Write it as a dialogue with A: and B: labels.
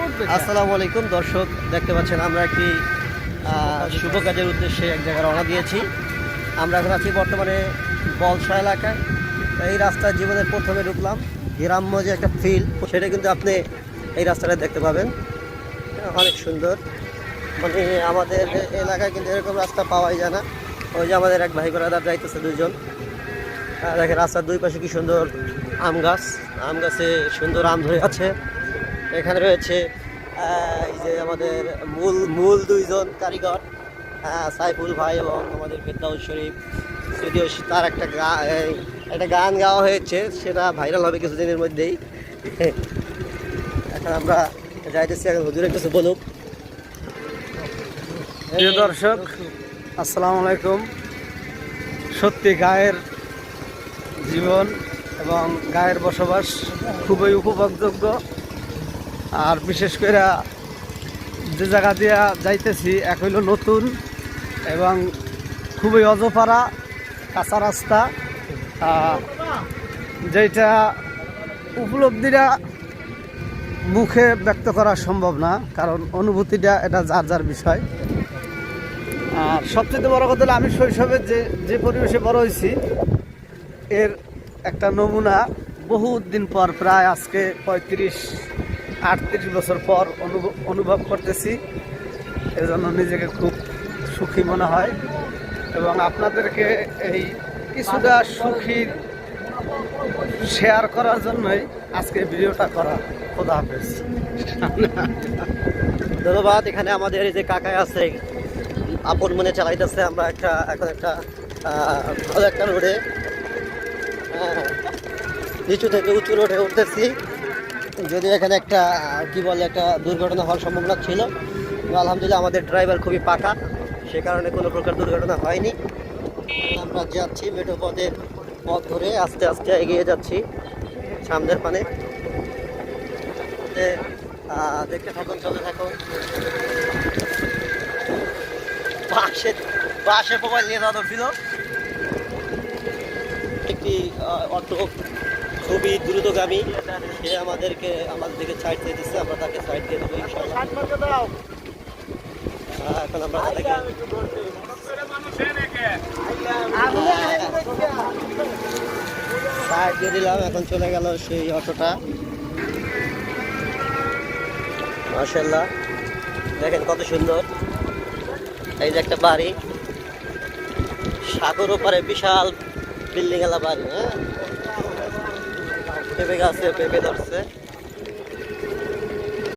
A: আসসালামু আলাইকুম দর্শক, দেখতে পাচ্ছেন আমরা একটি শুভ কাজের উদ্দেশ্যে এক জায়গায় রওনা দিয়েছি। আমরা এখন আছি বর্তমানে বলসা এলাকায়। এই রাস্তা জীবনের প্রথমে ঢুকলাম, গ্রাম্য যে একটা ফিল সেটা কিন্তু আপনি এই রাস্তাটা দেখতে পাবেন। অনেক সুন্দর, মানে আমাদের এলাকায় কিন্তু এরকম রাস্তা পাওয়াই যায় না। ওই যে আমাদের এক ভাই ব্রাদার যাইতেছে দুইজন, দেখেন রাস্তার দুই পাশে কি সুন্দর আম গাছে সুন্দর আম ধরে আছে। এখানে রয়েছে এই যে আমাদের মূল দুইজন কারিগর, সাইফুল ভাই এবং আমাদের ফেরদাউস শরীফ। যদিও তার একটা গান গাওয়া হয়েছে, সেটা ভাইরাল হবে কিছুদিনের মধ্যেই। এখন আমরা যাইতেছি, এখন হুজুরের কাছে বলুক।
B: প্রিয় দর্শক, আসসালামু আলাইকুম। সত্যি গায়ের জীবন এবং গায়ের বসবাস খুবই উপভোগযোগ্য। আর বিশেষ করে যে জায়গা দিয়া যাইতেছি এক হইল নতুন এবং খুবই অজপাড়া কাঁচা রাস্তা, যেটা উপলব্ধিটা মুখে ব্যক্ত করা সম্ভব না, কারণ অনুভূতিটা এটা যার যার বিষয়। আর সবচেয়ে বড় কথা হলো আমি শৈশবে যে পরিবেশে বড় হয়েছি এর একটা নমুনা বহুত দিন পর, প্রায় আজকে 35-38 বছর পর অনুভব করতেছি। এজন্য নিজেকে খুব সুখী মনে হয় এবং আপনাদেরকে এই কিছুটা সুখীর শেয়ার করার জন্যই আজকে ভিডিওটা করা। খোদা হাফেজ।
A: ধন্যবাদ। এখানে আমাদের এই যে কাকাই আছে, আপন মনে চালাইতেছে। আমরা এখন একটা ভালো একটা রোডে, নিচু থেকে উঁচু রোডে উঠতেছি। যদি এখানে একটা কি বলে একটা দুর্ঘটনা হওয়ার সম্ভাবনা ছিল, আলহামদুলিল্লাহ আমাদের ড্রাইভার খুবই পাকা, সে কারণে কোনো প্রকার দুর্ঘটনা হয়নি। আমরা যাচ্ছি মেঠো পথের পথ ধরে আস্তে আস্তে এগিয়ে যাচ্ছি সামনের পানে। দেখতে থাকুন, চলে থাকুন। বাসে মোবাইল নিয়ে যাওয়া ছিল একটি অটো, খুবই দ্রুতগামী। সে আমাদের দিকে সাইড দিয়ে দিচ্ছে, আমরা তাকে সাইড দিয়ে দেবো ইনশাআল্লাহ। এখন আমরা সাইড দিয়ে দিলাম, এখন চলে গেল সেই অটোটা। মাশাআল্লাহ, দেখেন কত সুন্দর। এই যে একটা বাড়ি, সাগর ওপারে বিশাল বিল্ডিং এলা বাড়ি। পেঁপে গাছে পেঁপে ধরছে।